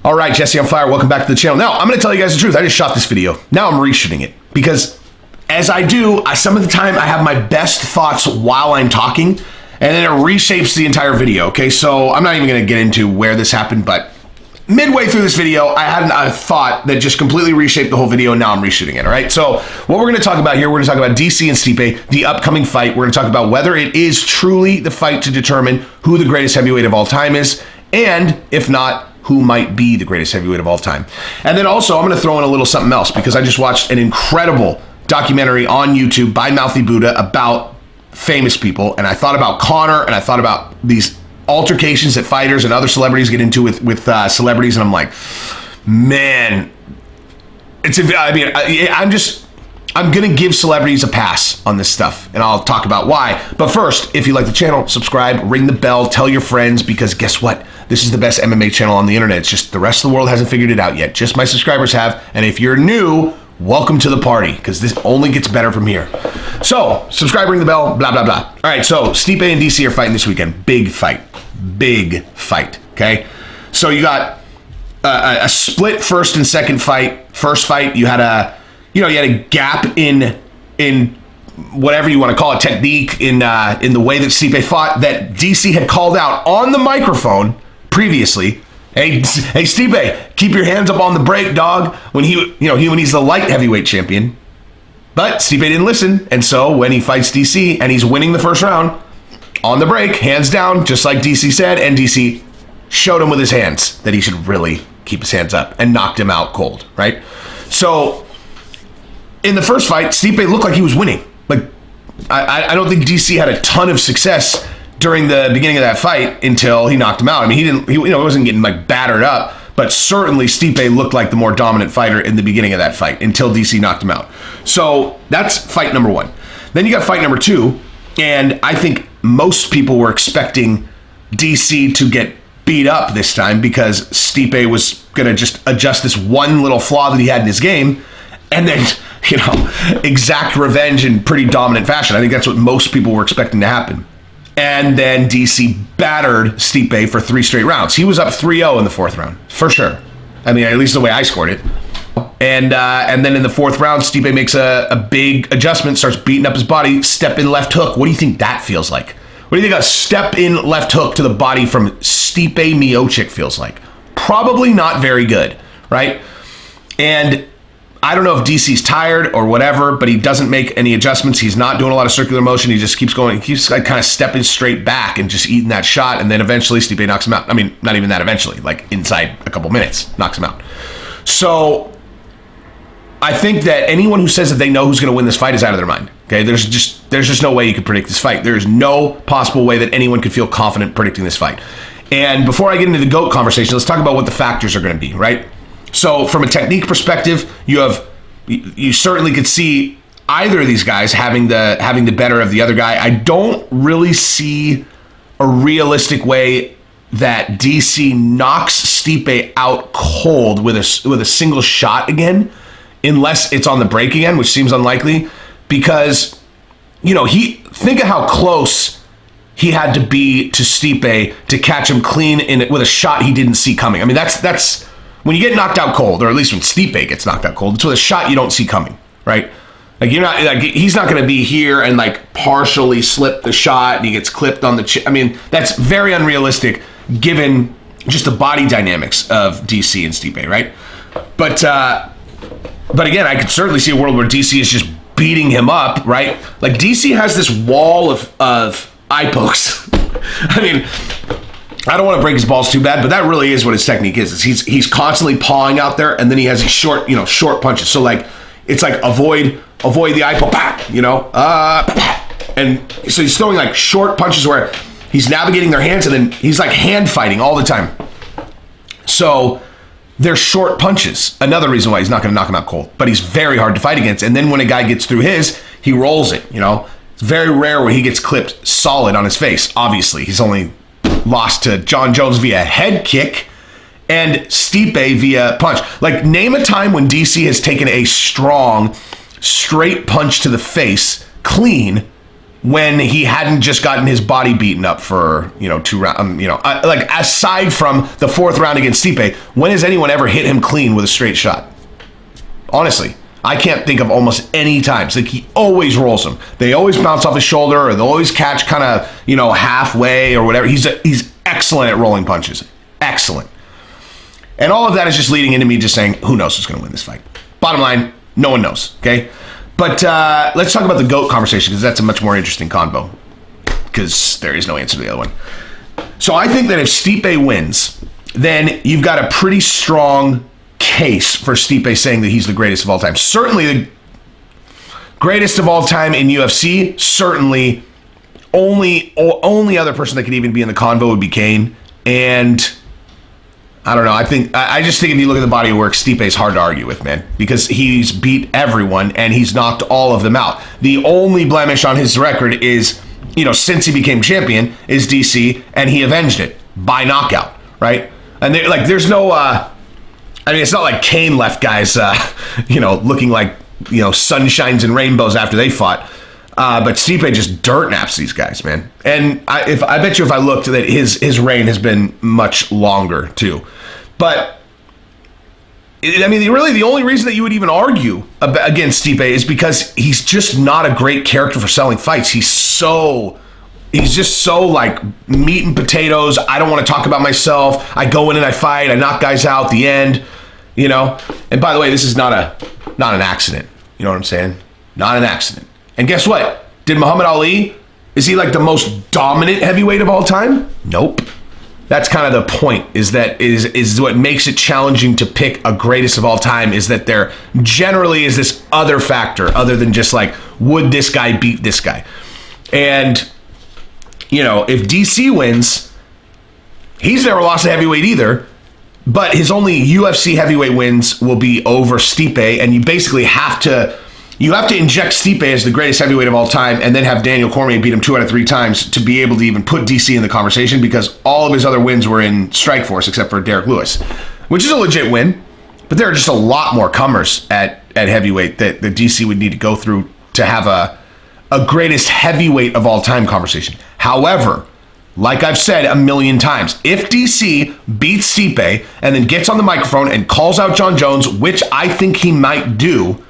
All right, Jesse on fire. Welcome back to the channel. Now, I'm going to tell you guys the truth. I just shot this video. Now I'm reshooting it because as I do, some of the time I have my best thoughts while I'm talking, and then it reshapes the entire video, okay? So I'm not even going to get into where this happened, but midway through this video, I had a thought that just completely reshaped the whole video, and now I'm reshooting it, all right? So what we're going to talk about here, we're going to talk about DC and Stipe, the upcoming fight. We're going to talk about whether it is truly the fight to determine who the greatest heavyweight of all time is, and if not, who might be the greatest heavyweight of all time. And then also, I'm going to throw in a little something else because I just watched an incredible documentary on YouTube by Mouthy Buddha about famous people, and I thought about Conor, and I thought about these altercations that fighters and other celebrities get into with celebrities, and I'm like, man, I'm gonna give celebrities a pass on this stuff, and I'll talk about why. But first, if you like the channel, subscribe, ring the bell, tell your friends, because guess what? This is the best MMA channel on the internet. It's just the rest of the world hasn't figured it out yet. Just my subscribers have, and if you're new, welcome to the party, because this only gets better from here. So, subscribe, ring the bell, blah, blah, blah. All right, so Stipe and DC are fighting this weekend. Big fight, okay? So you got a split first and second fight. First fight, you had a gap in whatever you want to call it, technique in the way that Stipe fought that DC had called out on the microphone previously. Hey, Stipe, keep your hands up on the brake, dog. When he's the light heavyweight champion. But Stipe didn't listen, and so when he fights DC and he's winning the first round, on the brake, hands down, just like DC said, and DC showed him with his hands that he should really keep his hands up and knocked him out cold, right? So in the first fight, Stipe looked like he was winning. Like I don't think DC had a ton of success during the beginning of that fight until he knocked him out. I mean, he wasn't getting like battered up, but certainly Stipe looked like the more dominant fighter in the beginning of that fight until DC knocked him out. So that's fight number one. Then you got fight number two, and I think most people were expecting DC to get beat up this time because Stipe was going to just adjust this one little flaw that he had in his game and then, exact revenge in pretty dominant fashion. I think that's what most people were expecting to happen. And then DC battered Stipe for 3 straight rounds. He was up 3-0 in the fourth round, for sure. I mean, at least the way I scored it. And then in the fourth round, Stipe makes a big adjustment, starts beating up his body, step in left hook. What do you think that feels like? What do you think a step in left hook to the body from Stipe Miocic feels like? Probably not very good, right? And I don't know if DC's tired or whatever, but he doesn't make any adjustments. He's not doing a lot of circular motion. He just keeps going. He keeps like kind of stepping straight back and just eating that shot. And then eventually Stipe knocks him out. I mean, not even that eventually, like inside a couple minutes, knocks him out. So I think that anyone who says that they know who's going to win this fight is out of their mind. Okay, there's just no way you could predict this fight. There's no possible way that anyone could feel confident predicting this fight. And before I get into the GOAT conversation, let's talk about what the factors are going to be, right? So from a technique perspective, you certainly could see either of these guys having the better of the other guy. I don't really see a realistic way that DC knocks Stipe out cold with a single shot again, unless it's on the break again, which seems unlikely, because think of how close he had to be to Stipe to catch him clean with a shot he didn't see coming. I mean, that's when you get knocked out cold, or at least when Stipe gets knocked out cold, it's with a shot you don't see coming, right? Like he's not going to be here and like partially slip the shot and he gets clipped on the chin. I mean, that's very unrealistic given just the body dynamics of DC and Stipe, right? But again, I could certainly see a world where DC is just beating him up, right? Like DC has this wall of eye pokes. I mean, I don't want to break his balls too bad, but that really is what his technique is. He's constantly pawing out there, and then he has these short punches. So like it's like avoid the eye poke, and so he's throwing like short punches where he's navigating their hands, and then he's like hand fighting all the time. So they're short punches. Another reason why he's not going to knock him out cold, but he's very hard to fight against. And then when a guy gets through his, he rolls it. It's very rare where he gets clipped solid on his face. Obviously, he's only lost to John Jones via head kick and Stipe via punch. Like, name a time when DC has taken a strong, straight punch to the face, clean, when he hadn't just gotten his body beaten up for, 2 rounds, like aside from the 4th round against Stipe, when has anyone ever hit him clean with a straight shot? Honestly, I can't think of almost any times. Like, he always rolls them. They always bounce off his shoulder, or they'll always catch kind of, halfway or whatever. He's excellent at rolling punches. Excellent. And all of that is just leading into me just saying, who knows who's going to win this fight? Bottom line, no one knows, okay? But let's talk about the GOAT conversation, because that's a much more interesting convo, because there is no answer to the other one. So I think that if Stipe wins, then you've got a pretty strong case for Stipe saying that he's the greatest of all time. Certainly the greatest of all time in UFC. Certainly only other person that could even be in the convo would be Kane. And I don't know. I just think if you look at the body of work, Stipe's hard to argue with, man, because he's beat everyone and he's knocked all of them out. The only blemish on his record is, since he became champion, is DC, and he avenged it by knockout, right? And there's no, it's not like Kane left guys, looking like, sunshines and rainbows after they fought. But Stipe just dirt naps these guys, man. And I bet you if I looked that his reign has been much longer too. But really the only reason that you would even argue against Stipe is because he's just not a great character for selling fights. He's just so like meat and potatoes. I don't want to talk about myself. I go in and I fight. I knock guys out at the end, And by the way, this is not an accident. You know what I'm saying? Not an accident. And guess what? Did Muhammad Ali, is he like the most dominant heavyweight of all time? Nope. That's kind of the point, is what makes it challenging to pick a greatest of all time, is that there generally is this other factor other than just like, would this guy beat this guy? And, if DC wins, he's never lost a heavyweight either, but his only UFC heavyweight wins will be over Stipe, and you basically have to inject Stipe as the greatest heavyweight of all time and then have Daniel Cormier beat him 2 out of 3 times to be able to even put DC in the conversation, because all of his other wins were in Strikeforce except for Derek Lewis, which is a legit win. But there are just a lot more comers at heavyweight that DC would need to go through to have a greatest heavyweight of all time conversation. However, like I've said a million times, if DC beats Stipe and then gets on the microphone and calls out Jon Jones, which I think he might do,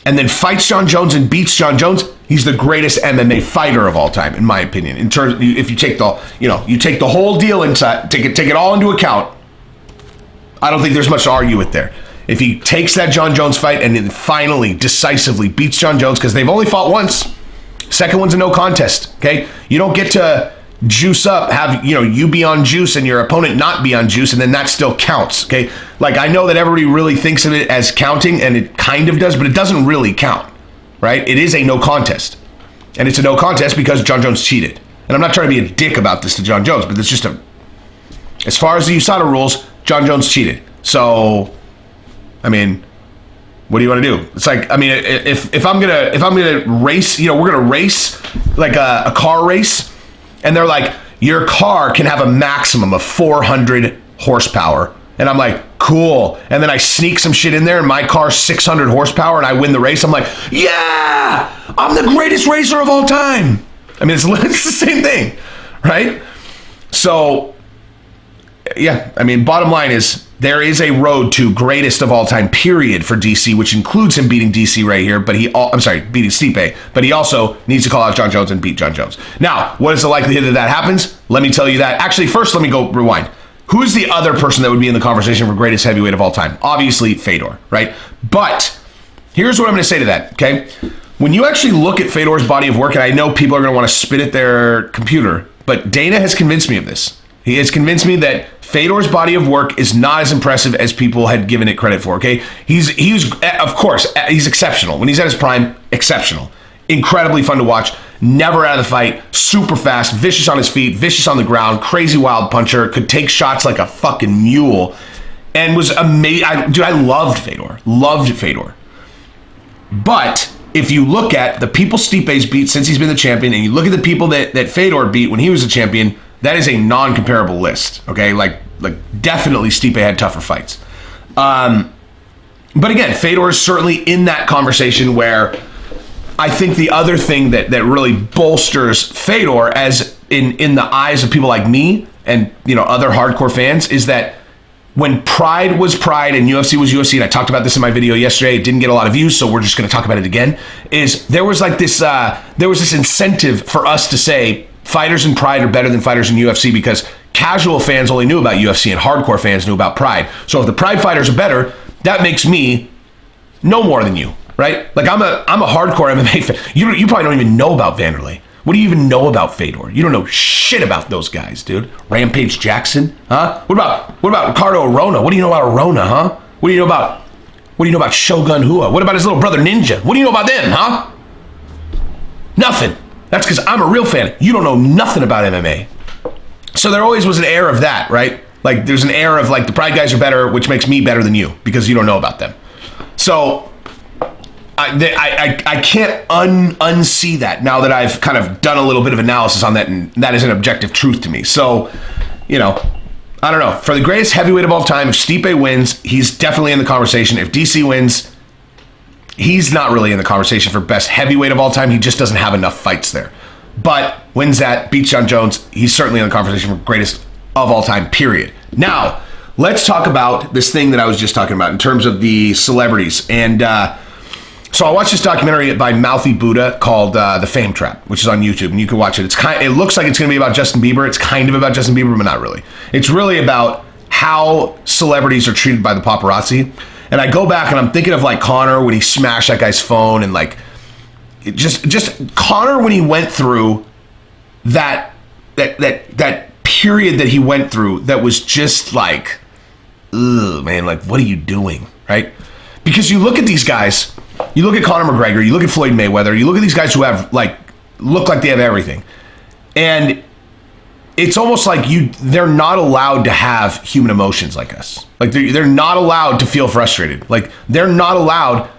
and then fights Jon Jones and beats Jon Jones, he's the greatest MMA fighter of all time, in my opinion. In terms, if you take the whole deal inside, take it all into account, I don't think there's much to argue with there. If he takes that Jon Jones fight and then finally decisively beats Jon Jones, because they've only fought once, second one's a no contest. Okay, you don't get to juice up, have you be on juice and your opponent not be on juice, and then that still counts. Okay, like I know that everybody really thinks of it as counting, and it kind of does, but it doesn't really count, right? It is a no contest, and it's a no contest because Jon Jones cheated. And I'm not trying to be a dick about this to Jon Jones, but it's just as far as the USADA rules, Jon Jones cheated. So, what do you want to do? It's like, if I'm gonna race, we're gonna race like a car race. And they're like, your car can have a maximum of 400 horsepower. And I'm like, cool. And then I sneak some shit in there and my car's 600 horsepower and I win the race. I'm like, yeah, I'm the greatest racer of all time. It's the same thing, right? So, yeah, bottom line is there is a road to greatest of all time, period, for DC, which includes him beating DC right here, beating Stipe, but he also needs to call out Jon Jones and beat Jon Jones. Now, what is the likelihood that happens? Let me tell you that. Actually, first, let me go rewind. Who is the other person that would be in the conversation for greatest heavyweight of all time? Obviously, Fedor, right? But here's what I'm going to say to that, okay? When you actually look at Fedor's body of work, and I know people are going to want to spit at their computer, but Dana has convinced me of this. He has convinced me that Fedor's body of work is not as impressive as people had given it credit for, okay? Of course, he's exceptional. When he's at his prime, exceptional. Incredibly fun to watch. Never out of the fight. Super fast. Vicious on his feet. Vicious on the ground. Crazy wild puncher. Could take shots like a fucking mule. And was amazing. I loved Fedor. Loved Fedor. But if you look at the people Stipe's beat since he's been the champion, and you look at the people that Fedor beat when he was a champion, that is a non-comparable list, okay? Like definitely Stipe had tougher fights. But again, Fedor is certainly in that conversation where I think the other thing that really bolsters Fedor, as in the eyes of people like me and other hardcore fans, is that when Pride was Pride and UFC was UFC, and I talked about this in my video yesterday, it didn't get a lot of views, so we're just going to talk about it again, is there was this incentive for us to say fighters in Pride are better than fighters in UFC because casual fans only knew about UFC and hardcore fans knew about Pride. So if the Pride fighters are better, that makes me no more than you, right? Like I'm a hardcore MMA fan. You probably don't even know about Vanderlei. What do you even know about Fedor? You don't know shit about those guys, dude. Rampage Jackson, huh? What about Ricardo Arona? What do you know about Arona, huh? What do you know about Shogun Rua? What about his little brother Ninja? What do you know about them, huh? Nothing. That's because I'm a real fan. You don't know nothing about MMA. So there always was an air of that, right? Like there's an air of like the Pride guys are better, which makes me better than you because you don't know about them. So I can't unsee that now that I've kind of done a little bit of analysis on that, and that is an objective truth to me. So, I don't know. For the greatest heavyweight of all time, if Stipe wins, he's definitely in the conversation. If DC wins, he's not really in the conversation for best heavyweight of all time. He just doesn't have enough fights there. But wins that, beats John Jones, he's certainly in the conversation for greatest of all time, period. Now, let's talk about this thing that I was just talking about in terms of the celebrities. And so I watched this documentary by Mouthy Buddha called The Fame Trap, which is on YouTube, and you can watch it. It looks like it's going to be about Justin Bieber. It's kind of about Justin Bieber, but not really. It's really about how celebrities are treated by the paparazzi. And I go back and I'm thinking of like Conor when he smashed that guy's phone, and like just Conor when he went through that period that he went through that was just like, ugh, man, like what are you doing, right? Because you look at these guys, you look at Conor McGregor, you look at Floyd Mayweather, you look at these guys who have look like they have everything, and it's almost like they're not allowed to have human emotions like us. Like they're not allowed to feel frustrated. Like they're not allowed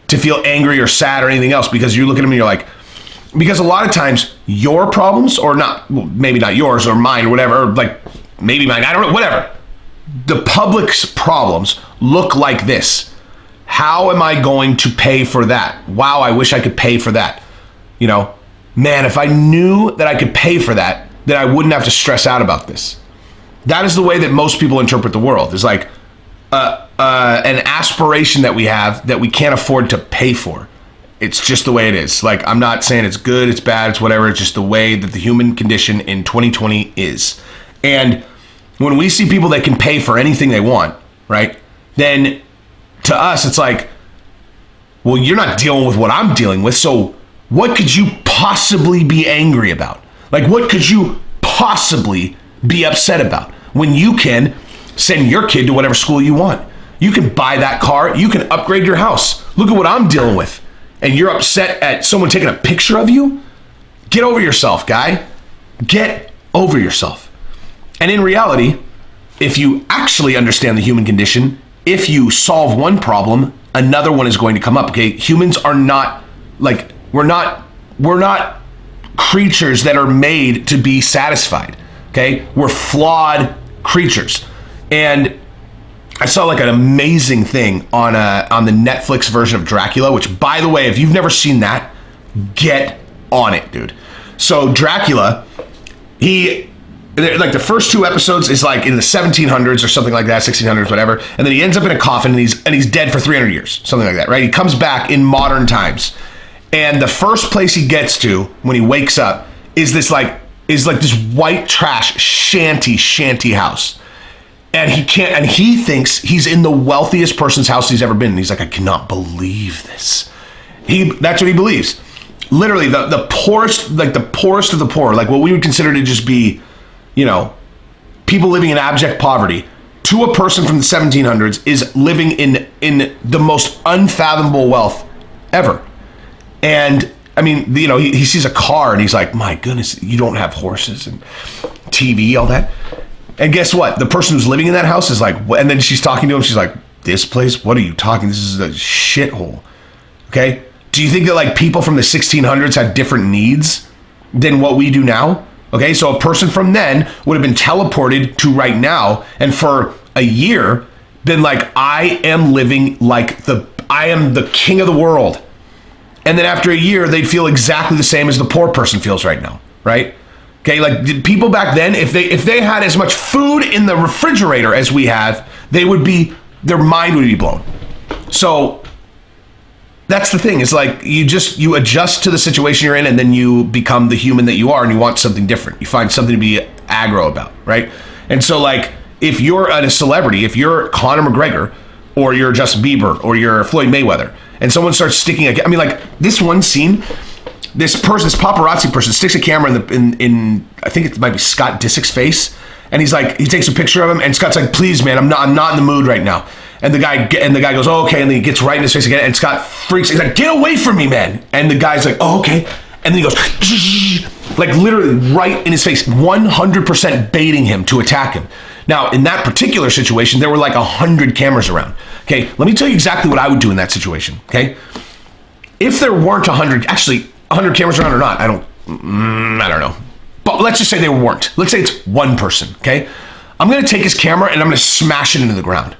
to feel angry or sad or anything else, because you look at them and you're like, because a lot of times your problems, or not, well, maybe not yours or mine or whatever, or like maybe mine, I don't know, whatever. The public's problems look like this. How am I going to pay for that? Wow, I wish I could pay for that. Man, if I knew that I could pay for that, then I wouldn't have to stress out about this. That is the way that most people interpret the world. It's like an aspiration that we have that we can't afford to pay for. It's just the way it is. Like, I'm not saying it's good, it's bad, it's whatever. It's just the way that the human condition in 2020 is. And when we see people that can pay for anything they want, right, then to us, it's like, well, you're not dealing with what I'm dealing with, so what could you possibly be angry about? Like, what could you possibly be upset about when you can send your kid to whatever school you want? You can buy that car. You can upgrade your house. Look at what I'm dealing with. And you're upset at someone taking a picture of you? Get over yourself, guy. Get over yourself. And in reality, if you actually understand the human condition, if you solve one problem, another one is going to come up, okay? Humans are not, like, we're not creatures that are made to be satisfied, okay? We're flawed creatures. And I saw like an amazing thing on the Netflix version of Dracula, which, by the way, if you've never seen that, get on it, dude. So Dracula, like the first two episodes is like in the 1700s or something like that, 1600s, whatever, and then he ends up in a coffin and he's dead for 300 years, something like that, right? He comes back in modern times, and the first place he gets to when he wakes up is this white trash shanty house. And he thinks he's in the wealthiest person's house he's ever been. And he's like, I cannot believe this. That's what he believes. Literally the poorest, like the poorest of the poor, like what we would consider to just be, people living in abject poverty, to a person from the 1700s is living in the most unfathomable wealth ever. And I mean, he sees a car and he's like, my goodness, you don't have horses and TV, all that. And guess what? The person who's living in that house is like, and then she's talking to him. She's like, this place? What are you talking? This is a shithole. Okay. Do you think that like people from the 1600s had different needs than what we do now? Okay. So a person from then would have been teleported to right now. And for a year, been like, I am living like I am the king of the world. and then after a year, they'd feel exactly the same as the poor person feels right now, right? Okay, like people back then, if they had as much food in the refrigerator as we have, their mind would be blown. So that's the thing. It's like you adjust to the situation you're in, and then you become the human that you are, and you want something different. You find something to be aggro about, right? And so like if you're a celebrity, if you're Conor McGregor, or you're Justin Bieber, or you're Floyd Mayweather, and someone starts sticking like this one scene. This paparazzi person sticks a camera in I think it might be Scott Disick's face, and he takes a picture of him, and Scott's like, please man, I'm not in the mood right now. And the guy goes, oh, okay, and then he gets right in his face again, and Scott freaks. He's like, get away from me, man. And the guy's like, oh, okay. And then he goes, like literally right in his face, 100% baiting him to attack him. Now, in that particular situation, there were like 100 cameras around. Okay, let me tell you exactly what I would do in that situation. Okay, if there weren't 100 cameras around or not, I don't know. But let's just say there weren't. Let's say it's one person, okay? I'm going to take his camera and I'm going to smash it into the ground,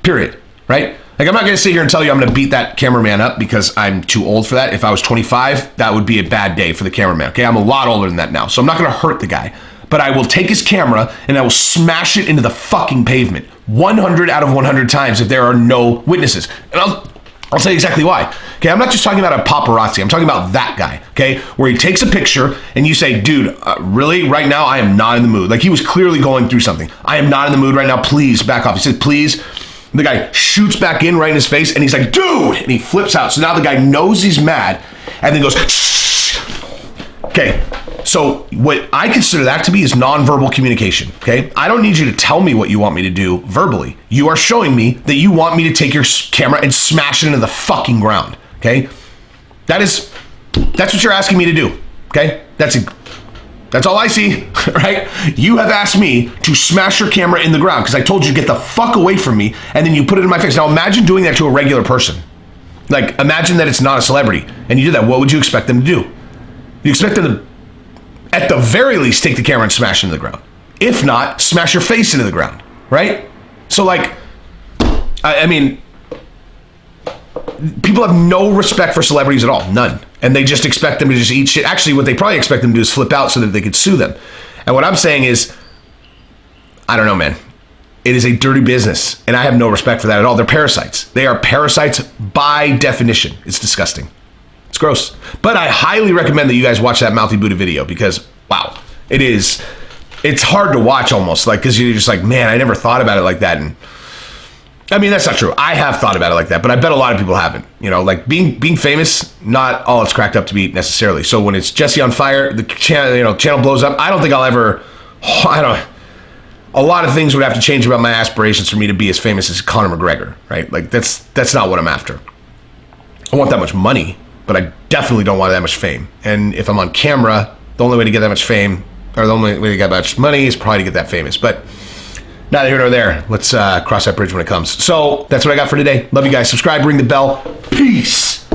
period, right? Like, I'm not going to sit here and tell you I'm going to beat that cameraman up because I'm too old for that. If I was 25, that would be a bad day for the cameraman, okay? I'm a lot older than that now, so I'm not going to hurt the guy. But I will take his camera and I will smash it into the fucking pavement 100 out of 100 times if there are no witnesses. And I'll tell you exactly why. Okay, I'm not just talking about a paparazzi. I'm talking about that guy, okay, where he takes a picture and you say, dude, really, right now, I am not in the mood. Like, he was clearly going through something. I am not in the mood right now. Please back off. He said, please. The guy shoots back in right in his face and he's like, dude, and he flips out. So now the guy knows he's mad and then goes, shh. Okay, so what I consider that to be is nonverbal communication, okay? I don't need you to tell me what you want me to do verbally. You are showing me that you want me to take your camera and smash it into the fucking ground, okay? That's what you're asking me to do, okay? That's all I see, right? You have asked me to smash your camera in the ground because I told you to get the fuck away from me, and then you put it in my face. Now imagine doing that to a regular person. Like, imagine that it's not a celebrity, and you did that. What would you expect them to do? You expect them to, at the very least, take the camera and smash it into the ground. If not, smash your face into the ground, right? So, like, I mean, people have no respect for celebrities at all, none. And they just expect them to just eat shit. Actually, what they probably expect them to do is flip out so that they could sue them. And what I'm saying is, I don't know, man. It is a dirty business, and I have no respect for that at all. They're parasites. They are parasites by definition. It's disgusting. It's gross. But I highly recommend that you guys watch that Mouthy Buddha video because, wow, it's hard to watch almost, like, because you're just like, man, I never thought about it like that. And I mean, that's not true. I have thought about it like that, but I bet a lot of people haven't. You know, like being famous, not all it's cracked up to be necessarily. So when it's Jesse on fire, the channel blows up. I don't think a lot of things would have to change about my aspirations for me to be as famous as Conor McGregor, right? Like that's not what I'm after. I want that much money, but I definitely don't want that much fame. And if I'm on camera, the only way to get that much fame, or the only way to get that much money, is probably to get that famous. But neither here nor there. Let's cross that bridge when it comes. So that's what I got for today. Love you guys. Subscribe, ring the bell. Peace.